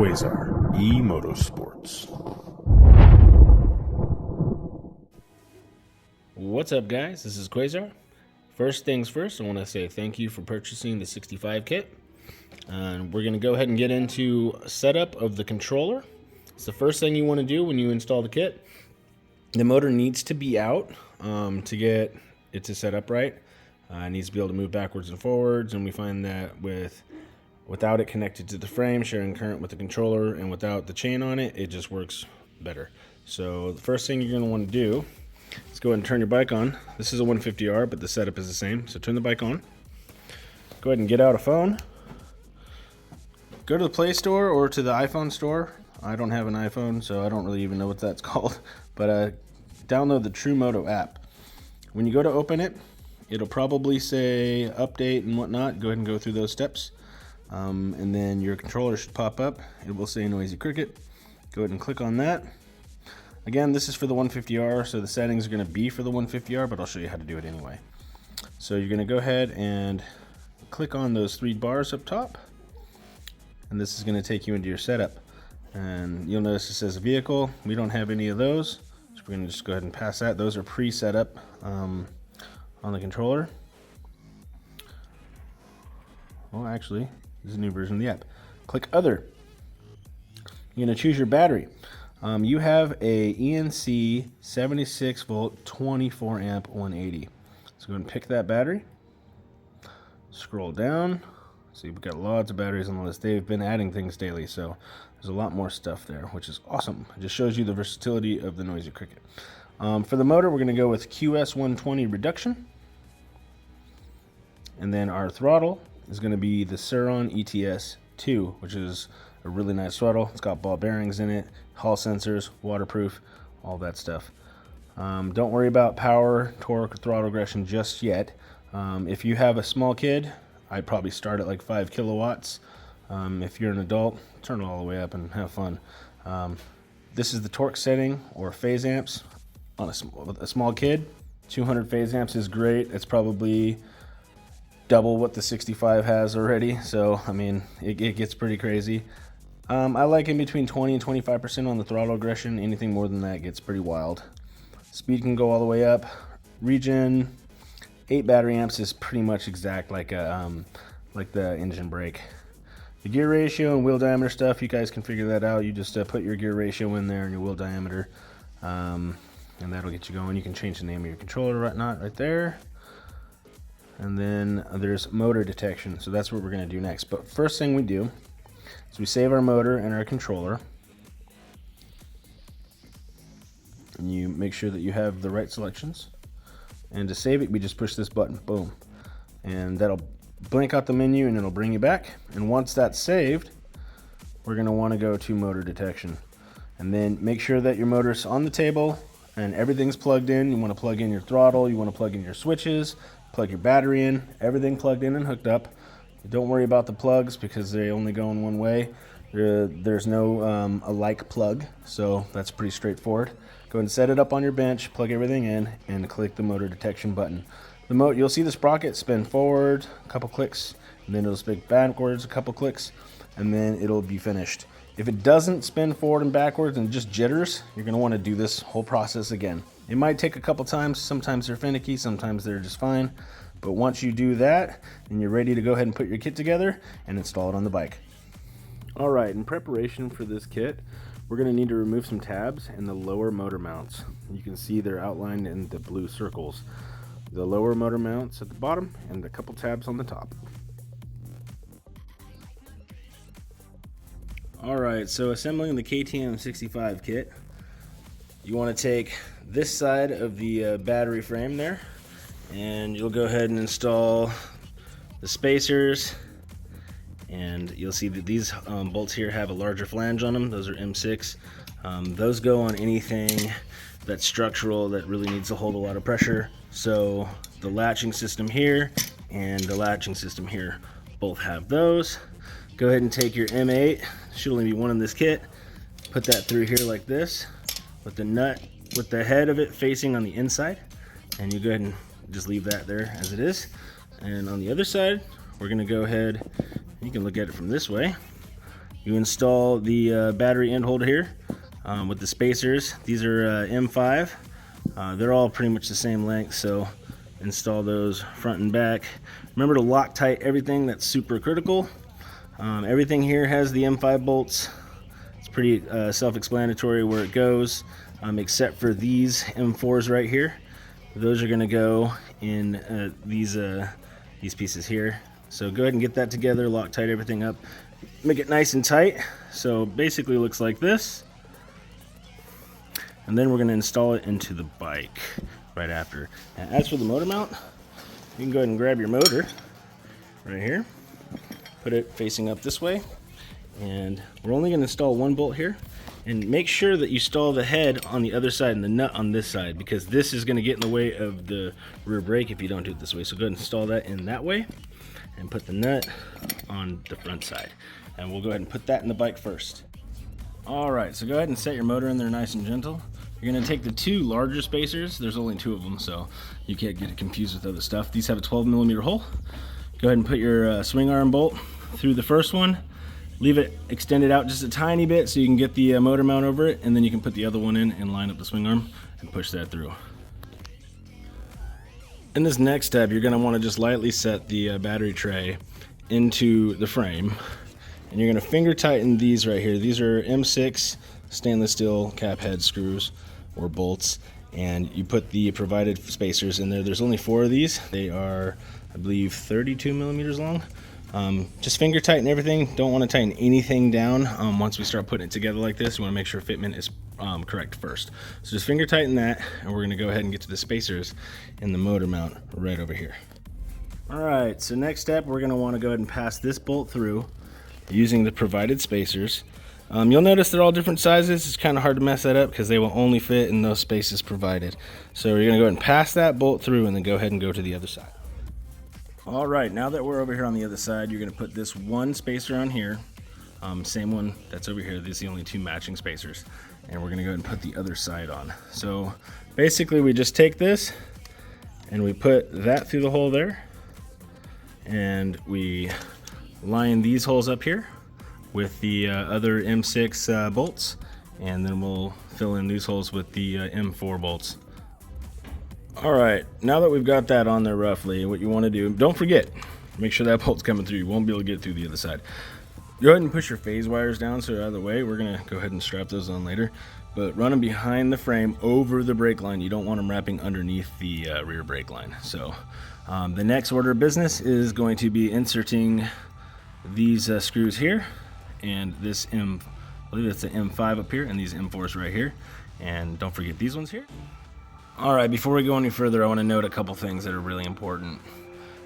Quasar Emoto Sports. What's up, guys? This is Quasar. First things first, I want to say thank you for purchasing the 65 kit. And we're going to go ahead and get into setup of the controller. It's the first thing you want to do when you install the kit. The motor needs to be out to get it to set up right. It needs to be able to move backwards and forwards, and we find that without it connected to the frame, sharing current with the controller, and without the chain on it, it just works better. So the first thing you're going to want to do is go ahead and turn your bike on. This is a 150R, but the setup is the same. So turn the bike on. Go ahead and get out a phone. Go to the Play Store or to the iPhone store. I don't have an iPhone, so I don't really even know what that's called. But download the TrueMoto app. When you go to open it, it'll probably say update and whatnot. Go ahead and go through those steps. And then your controller should pop up. It will say Noisy Cricket. Go ahead and click on that. Again, this is for the 150R, so the settings are going to be for the 150R, but I'll show you how to do it anyway. So you're going to go ahead and click on those 3 bars up top. And this is going to take you into your setup. And you'll notice it says vehicle. We don't have any of those, so we're going to just go ahead and pass that. Those are pre-set up on the controller. Well, actually, this is a new version of the app. Click Other. You're going to choose your battery. You have a ENC 76 volt 24 amp 180. So go ahead and pick that battery. Scroll down. See, we've got lots of batteries on the list. They've been adding things daily, so there's a lot more stuff there, which is awesome. It just shows you the versatility of the Noisy Cricket. For the motor, we're going to go with QS120 reduction. And then our throttle is going to be the Suron ETS2, which is a really nice throttle. It's got ball bearings in it, hall sensors, waterproof, all that stuff. Don't worry about power, torque, or throttle aggression just yet. If you have a small kid, I'd probably start at like 5 kilowatts. If you're an adult, turn it all the way up and have fun. This is the torque setting or phase amps on a small kid. 200 phase amps is great. It's probably double what the 65 has already. So, I mean, it gets pretty crazy. I like in between 20 and 25% on the throttle aggression. Anything more than that gets pretty wild. Speed can go all the way up. Regen 8 battery amps is pretty much exact like the engine brake. The gear ratio and wheel diameter stuff, you guys can figure that out. You just put your gear ratio in there and your wheel diameter, and that'll get you going. You can change the name of your controller or whatnot right there. And then there's motor detection, so that's what we're going to do next. But first thing we do is we save our motor and our controller. And you make sure that you have the right selections. And to save it, we just push this button, boom. And that'll blank out the menu and it'll bring you back. And once that's saved, we're gonna wanna go to motor detection. And then make sure that your motor's on the table and everything's plugged in. You wanna plug in your throttle, you wanna plug in your switches, plug your battery in, everything plugged in and hooked up. Don't worry about the plugs because they only go in one way. There's no alike plug, so that's pretty straightforward. Go ahead and set it up on your bench, plug everything in, and click the motor detection button. You'll see the sprocket spin forward a couple clicks, and then it'll spin backwards a couple clicks, and then it'll be finished. If it doesn't spin forward and backwards and just jitters, you're going to want to do this whole process again. It might take a couple times. Sometimes they're finicky, sometimes they're just fine. But once you do that, then you're ready to go ahead and put your kit together and install it on the bike. All right, in preparation for this kit, we're going to need to remove some tabs and the lower motor mounts. You can see they're outlined in the blue circles. The lower motor mounts at the bottom and a couple tabs on the top. All right, so assembling the KTM 65 kit, you want to take this side of the battery frame there, and you'll go ahead and install the spacers. And you'll see that these bolts here have a larger flange on them. Those are M6. Those go on anything that's structural that really needs to hold a lot of pressure. So the latching system here and the latching system here both have those. Go ahead and take your M8. Should only be one in this kit. Put that through here like this with the nut, with the head of it facing on the inside. And you go ahead and just leave that there as it is. And on the other side, we're gonna go ahead, you can look at it from this way. you install the battery end holder here with the spacers. These are M5. They're all pretty much the same length, so install those front and back. Remember to Loctite everything. That's super critical. Everything here has the M5 bolts. It's pretty self-explanatory where it goes, except for these M4s right here. Those are going to go in these pieces here. So go ahead and get that together, Loctite everything up, make it nice and tight. So basically it looks like this. And then we're going to install it into the bike right after. Now, as for the motor mount, you can go ahead and grab your motor right here, put it facing up this way, and we're only going to install one bolt here. And make sure that you install the head on the other side and the nut on this side, because this is going to get in the way of the rear brake if you don't do it this way. So go ahead and install that in that way and put the nut on the front side. And we'll go ahead and put that in the bike first. All right, so go ahead and set your motor in there nice and gentle. You're going to take the two larger spacers. There's only two of them, so you can't get it confused with other stuff. These have a 12mm hole. Go ahead and put your swing arm bolt through the first one. Leave it extended out just a tiny bit so you can get the motor mount over it, and then you can put the other one in and line up the swing arm and push that through. In this next step, you're going to want to just lightly set the battery tray into the frame, and you're going to finger tighten these right here. These are M6 stainless steel cap head screws or bolts, and you put the provided spacers in there. There's only 4 of these. They are, I believe, 32mm long. Just finger tighten everything. Don't want to tighten anything down once we start putting it together like this. You want to make sure fitment is correct first. So just finger tighten that, and we're going to go ahead and get to the spacers in the motor mount right over here. Alright, so next step, we're going to want to go ahead and pass this bolt through using the provided spacers. You'll notice they're all different sizes. It's kind of hard to mess that up because they will only fit in those spaces provided. So you're going to go ahead and pass that bolt through and then go ahead and go to the other side. All right, now that we're over here on the other side, you're going to put this one spacer on here. Same one that's over here. These are the only 2 matching spacers. And we're going to go ahead and put the other side on. So basically we just take this and we put that through the hole there. And we line these holes up here with the other M6 bolts, and then we'll fill in these holes with the M4 bolts. All right, now that we've got that on there roughly, what you want to do, don't forget, make sure that bolt's coming through. You won't be able to get through the other side. Go ahead and push your phase wires down so they're out of the way. We're gonna go ahead and strap those on later, but run them behind the frame over the brake line. You don't want them wrapping underneath the rear brake line. So the next order of business is going to be inserting these screws here, and this I believe it's the M5 up here, and these M4s right here. And don't forget these ones here. All right, before we go any further, I want to note a couple things that are really important.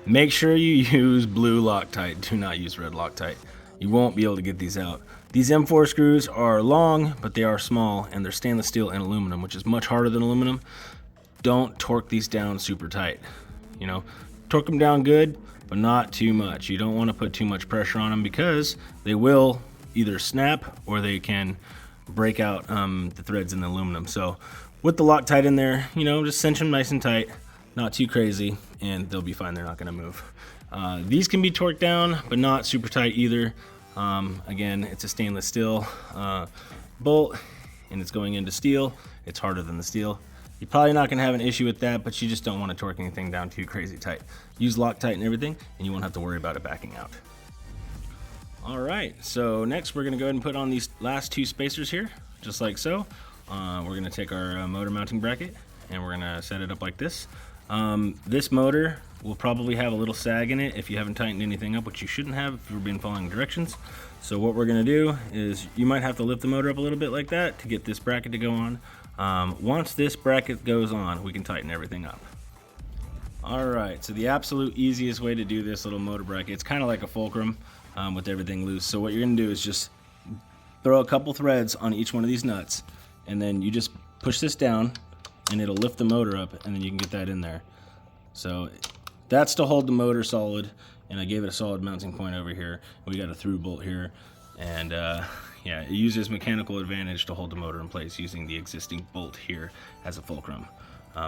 Make sure you use blue Loctite. Do not use red Loctite. You won't be able to get these out. These M4 screws are long, but they are small, and they're stainless steel and aluminum, which is much harder than aluminum. Don't torque these down super tight. You know, torque them down good, but not too much. You don't want to put too much pressure on them because they will either snap or they can break out the threads in the aluminum. So with the Loctite in there, you know, just cinch them nice and tight, not too crazy, and they'll be fine. They're not going to move. These can be torqued down, but not super tight either. Again, it's a stainless steel bolt, and it's going into steel. It's harder than the steel. You're probably not going to have an issue with that, but you just don't want to torque anything down too crazy tight. Use Loctite and everything, and you won't have to worry about it backing out. All right, so next we're going to go ahead and put on these last 2 spacers here, just like so. We're going to take our motor mounting bracket, and we're going to set it up like this. This motor will probably have a little sag in it if you haven't tightened anything up, which you shouldn't have if you've been following directions. So what we're going to do is you might have to lift the motor up a little bit like that to get this bracket to go on. Once this bracket goes on, we can tighten everything up. All right, so the absolute easiest way to do this little motor bracket, it's kind of like a fulcrum with everything loose. So what you're going to do is just throw a couple threads on each one of these nuts, and then you just push this down and it'll lift the motor up, and then you can get that in there. So that's to hold the motor solid, and I gave it a solid mounting point over here. We got a through bolt here, and yeah, it uses mechanical advantage to hold the motor in place using the existing bolt here as a fulcrum.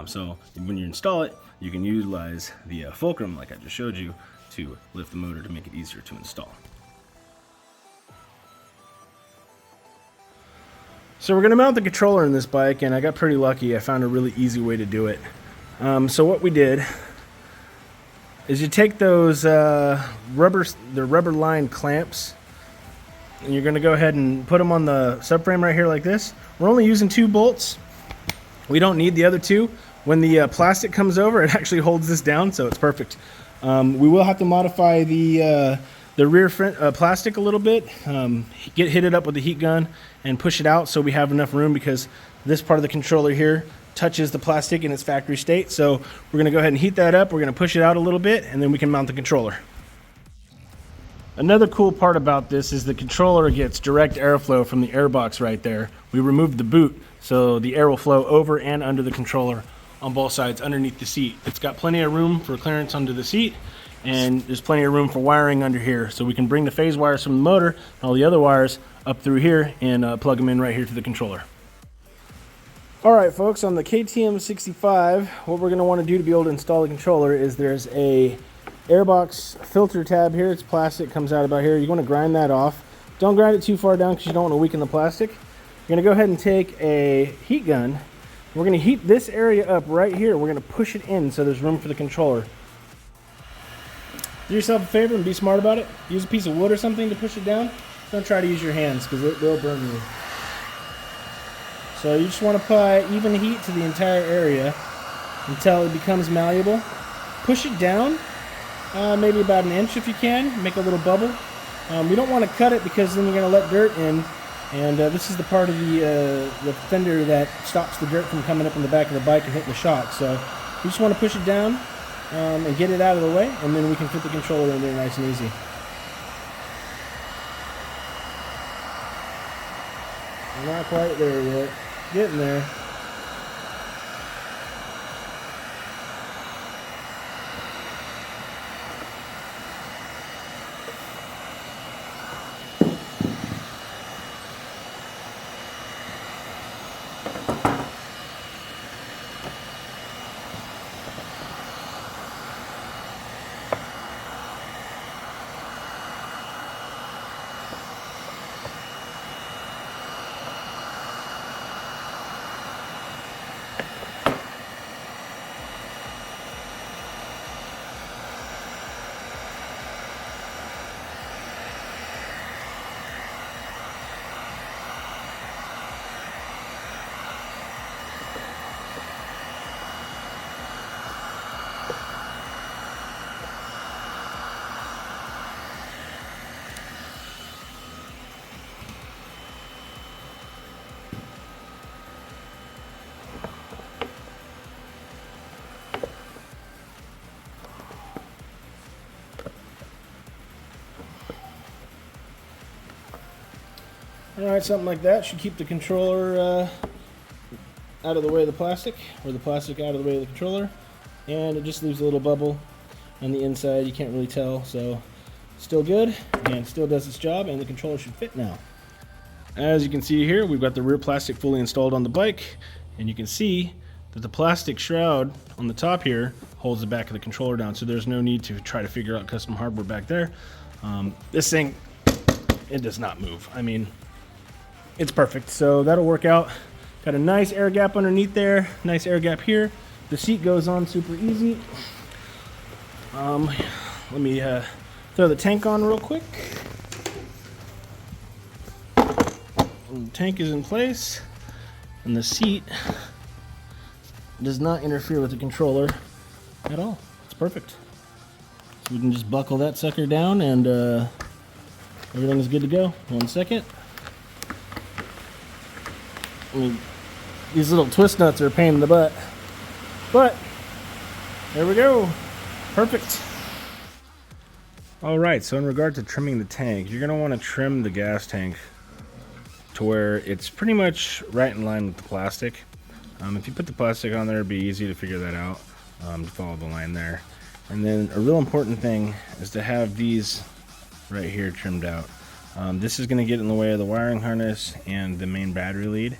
So when you install it, you can utilize the fulcrum like I just showed you to lift the motor to make it easier to install. So we're going to mount the controller in this bike, and I got pretty lucky. I found a really easy way to do it. So what we did is you take those rubber lined clamps, and you're going to go ahead and put them on the subframe right here like this. We're only using 2 bolts. We don't need the other 2. When the plastic comes over, it actually holds this down, so it's perfect. We will have to modify the rear plastic a little bit, hit it up with the heat gun and push it out so we have enough room, because this part of the controller here touches the plastic in its factory state. So we're going to go ahead and heat that up. We're going to push it out a little bit, and then we can mount the controller. Another cool part about this is the controller gets direct airflow from the air box right there. We removed the boot, so the air will flow over and under the controller on both sides underneath the seat. It's got plenty of room for clearance under the seat, and there's plenty of room for wiring under here, so we can bring the phase wires from the motor and all the other wires up through here and plug them in right here to the controller. Alright folks, on the KTM 65, what we're going to want to do to be able to install the controller is there's a airbox filter tab here. It's plastic, comes out about here. You want to grind that off. Don't grind it too far down because you don't want to weaken the plastic. You're going to go ahead and take a heat gun. We're going to heat this area up right here. We're going to push it in so there's room for the controller. Do yourself a favor and be smart about it. Use a piece of wood or something to push it down. Don't try to use your hands because it will burn you. So you just want to apply even heat to the entire area until it becomes malleable. Push it down, maybe about 1 inch if you can. Make a little bubble. We don't want to cut it because then you're going to let dirt in. And this is the part of the fender that stops the dirt from coming up in the back of the bike and hitting the shock. So you just want to push it down and get it out of the way, and then we can fit the controller in there nice and easy. We're not quite there yet. Getting there. Alright, something like that should keep the controller out of the way of the plastic, or the plastic out of the way of the controller, and it just leaves a little bubble on the inside. You can't really tell, so still good and still does its job, and the controller should fit now. As you can see here, we've got the rear plastic fully installed on the bike, and you can see that the plastic shroud on the top here holds the back of the controller down, so there's no need to try to figure out custom hardware back there. This thing, it does not move. I mean, it's perfect, so that'll work out. Got a nice air gap underneath there, nice air gap here. The seat goes on super easy. Let me throw the tank on real quick. And the tank is in place, and the seat does not interfere with the controller at all. It's perfect. So we can just buckle that sucker down, and everything is good to go. 1 second. I mean, these little twist nuts are a pain in the butt, but there we go. Perfect. All right, so in regard to trimming the tank, you're going to want to trim the gas tank to where it's pretty much right in line with the plastic. If you put the plastic on there, it'd be easy to figure that out, to follow the line there. And then a real important thing is to have these right here trimmed out. This is going to get in the way of the wiring harness and the main battery lead.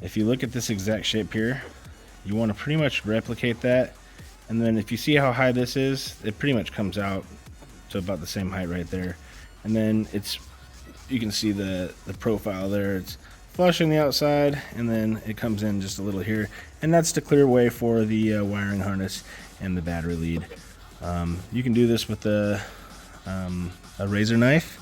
If you look at this exact shape here, you want to pretty much replicate that, and then if you see how high this is, it pretty much comes out to about the same height right there. And then you can see the profile there. It's flush on the outside, and then it comes in just a little here, and that's to clear way for the wiring harness and the battery lead. You can do this with a razor knife.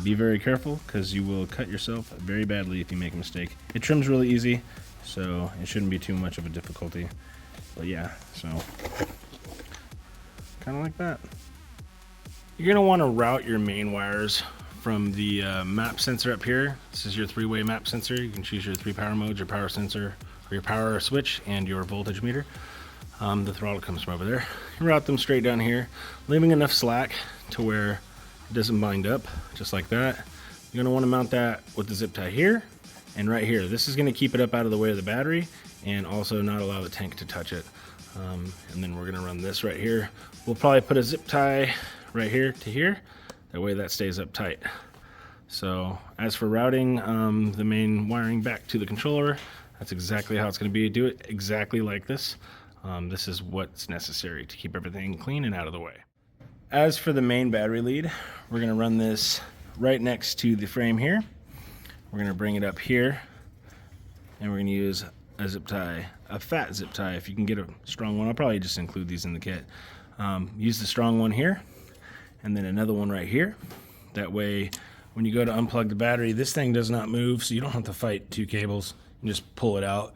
Be very careful, because you will cut yourself very badly if you make a mistake. It trims really easy, so it shouldn't be too much of a difficulty. But yeah, so kind of like that. You're going to want to route your main wires from the map sensor up here. This is your 3-way map sensor. You can choose your 3 power modes, your power sensor, or your power switch, and your voltage meter. The throttle comes from over there. You route them straight down here, leaving enough slack to where it doesn't bind up, just like that. You're going to want to mount that with the zip tie here and right here. This is going to keep it up out of the way of the battery and also not allow the tank to touch it. And then we're going to run this right here. We'll probably put a zip tie right here to here. That way that stays up tight. So as for routing the main wiring back to the controller, that's exactly how it's going to be. Do it exactly like this. This is what's necessary to keep everything clean and out of the way. As for the main battery lead, we're going to run this right next to the frame here. We're going to bring it up here, and we're going to use a zip tie, a fat zip tie. If you can get a strong one, I'll probably just include these in the kit. Use the strong one here, and then another one right here. That way, when you go to unplug the battery, this thing does not move, so you don't have to fight 2 cables. You just pull it out.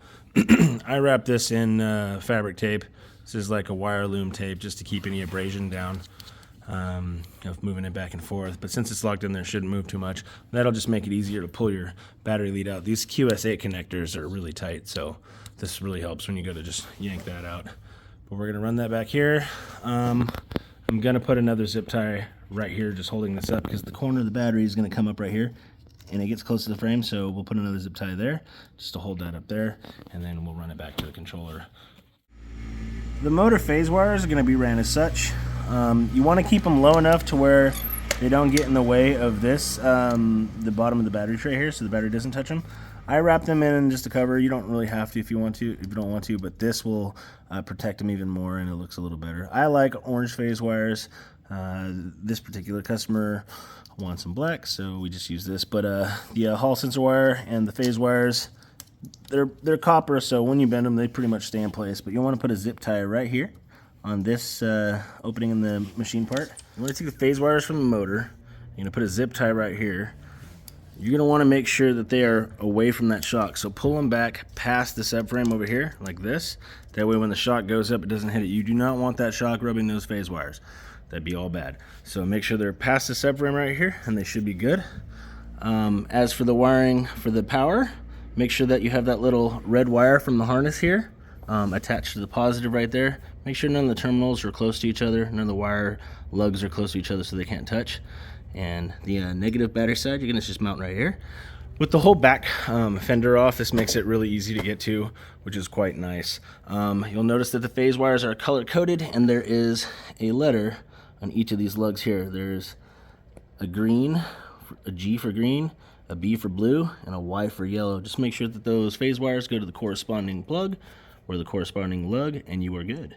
I wrap this in fabric tape. This is like a wire loom tape just to keep any abrasion down. Moving it back and forth, but since it's locked in there, it shouldn't move too much. That'll just make it easier to pull your battery lead out. These QS8 connectors are really tight, so this really helps when you go to just yank that out. But we're gonna run that back here. I'm gonna put another zip tie right here, just holding this up, because the corner of the battery is gonna come up right here and it gets close to the frame, so we'll put another zip tie there just to hold that up there, and then we'll run it back to the controller. The motor phase wires are gonna be ran as such. You want to keep them low enough to where they don't get in the way of this, the bottom of the battery tray here, so the battery doesn't touch them. I wrap them in just a cover. You don't really have to if you want to, if you don't want to, but this will protect them even more, and it looks a little better. I like orange phase wires. This particular customer wants some black, so we just use this. But the hall sensor wire and the phase wires, they're copper, so when you bend them, they pretty much stay in place. But you want to put a zip tie right here on this opening in the machine part. You want to take the phase wires from the motor. You're going to put a zip tie right here. You're going to want to make sure that they are away from that shock. So pull them back past the subframe over here, like this. That way when the shock goes up, it doesn't hit it. You do not want that shock rubbing those phase wires. That'd be all bad. So make sure they're past the subframe right here, and they should be good. As for the wiring for the power, make sure that you have that little red wire from the harness here attached to the positive right there. Make sure none of the terminals are close to each other. None of the wire lugs are close to each other so they can't touch. And the negative battery side, you're going to just mount right here. With the whole back fender off, this makes it really easy to get to, which is quite nice. You'll notice that the phase wires are color coded, and there is a letter on each of these lugs here. There's a green, a G for green, a B for blue, and a Y for yellow. Just make sure that those phase wires go to the corresponding plug or the corresponding lug, and you are good.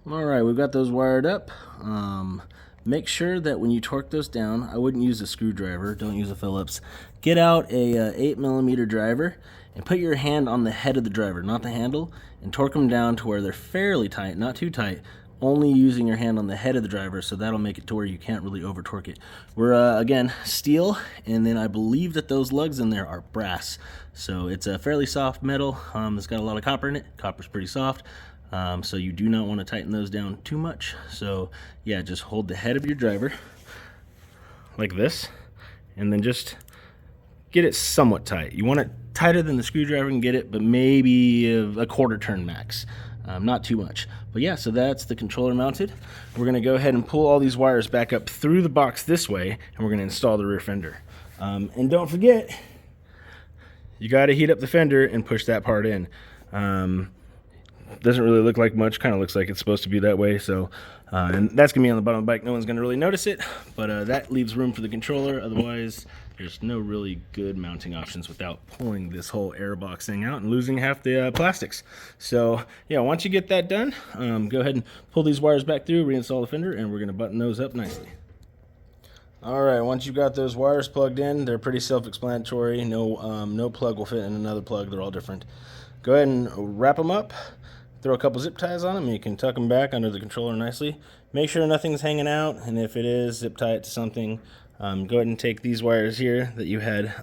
Alright, we've got those wired up. Make sure that when you torque those down, I wouldn't use a screwdriver, don't use a Phillips. Get out a 8mm driver and put your hand on the head of the driver, not the handle, and torque them down to where they're fairly tight, not too tight, only using your hand on the head of the driver, so that'll make it to where you can't really over torque it. We're again steel, and then I believe that those lugs in there are brass, so it's a fairly soft metal. It's got a lot of copper in it. Copper's pretty soft. So you do not want to tighten those down too much. So yeah, just hold the head of your driver like this, and then just get it somewhat tight. You want it tighter than the screwdriver can get it, but maybe a quarter turn max. Not too much. But yeah, so that's the controller mounted. We're going to go ahead and pull all these wires back up through the box this way, and we're going to install the rear fender. And don't forget, you got to heat up the fender and push that part in. Doesn't really look like much, kind of looks like it's supposed to be that way. So and that's gonna be on the bottom of the bike. No one's gonna really notice it, but that leaves room for the controller. Otherwise there's no really good mounting options without pulling this whole air box thing out and losing half the plastics. So yeah, once you get that done, go ahead and pull these wires back through, reinstall the fender, and we're gonna button those up nicely. All right, once you've got those wires plugged in, they're pretty self-explanatory. No plug will fit in another plug. They're all different. Go ahead and wrap them up. Throw a couple zip ties on them. You can tuck them back under the controller nicely. Make sure nothing's hanging out, and if it is, zip tie it to something. Go ahead and take these wires here that you had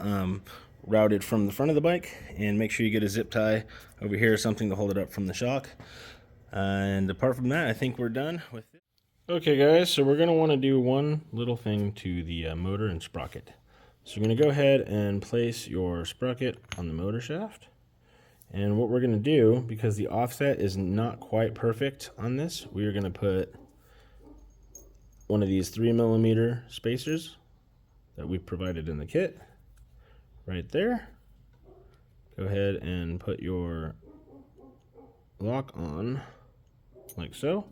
routed from the front of the bike, and make sure you get a zip tie over here, something to hold it up from the shock. And apart from that, I think we're done with it. Okay guys, so we're going to want to do one little thing to the motor and sprocket. So we're going to go ahead and place your sprocket on the motor shaft. And what we're going to do, because the offset is not quite perfect on this, we are going to put one of these 3mm spacers that we provided in the kit right there. Go ahead and put your lock on like so.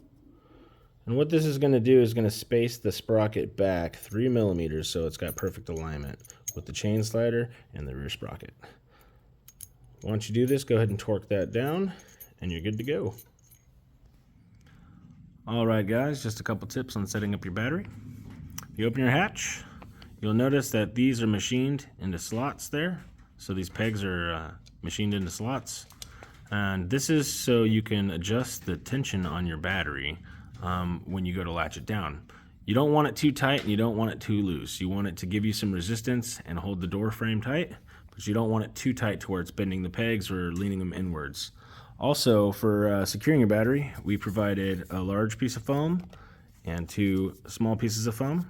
And what this is going to do is going to space the sprocket back 3mm so it's got perfect alignment with the chain slider and the rear sprocket. Once you do this, go ahead and torque that down and you're good to go. Alright guys, just a couple tips on setting up your battery. If you open your hatch, you'll notice that these are machined into slots there. So these pegs are machined into slots. And this is so you can adjust the tension on your battery when you go to latch it down. You don't want it too tight and you don't want it too loose. You want it to give you some resistance and hold the door frame tight, but you don't want it too tight to where it's bending the pegs or leaning them inwards. Also, for securing your battery, we provided a large piece of foam and 2 small pieces of foam.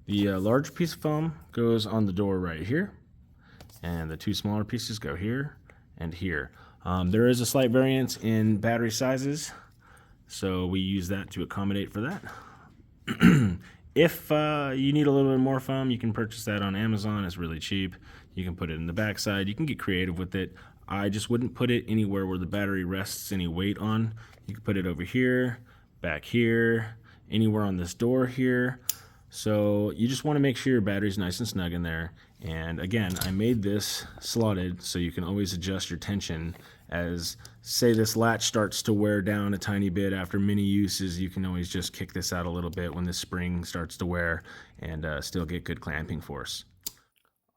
The large piece of foam goes on the door right here, and the 2 smaller pieces go here and here. There is a slight variance in battery sizes, so we use that to accommodate for that. If you need a little bit more foam, you can purchase that on Amazon. It's really cheap. You can put it in the backside. You can get creative with it. I just wouldn't put it anywhere where the battery rests any weight on. You can put it over here, back here, anywhere on this door here. So you just want to make sure your battery's nice and snug in there. And again, I made this slotted so you can always adjust your tension. As say this latch starts to wear down a tiny bit after many uses, you can always just kick this out a little bit when this spring starts to wear and still get good clamping force.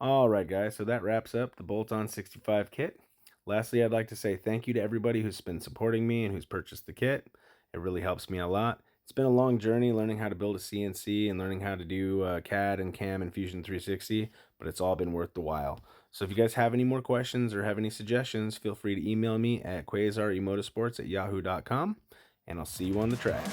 Alright guys, so that wraps up the Bolt-On 65 kit. Lastly, I'd like to say thank you to everybody who's been supporting me and who's purchased the kit. It really helps me a lot. It's been a long journey learning how to build a CNC and learning how to do CAD and CAM and Fusion 360, but it's all been worth the while. So if you guys have any more questions or have any suggestions, feel free to email me at quasaremotosports@yahoo.com, and I'll see you on the track.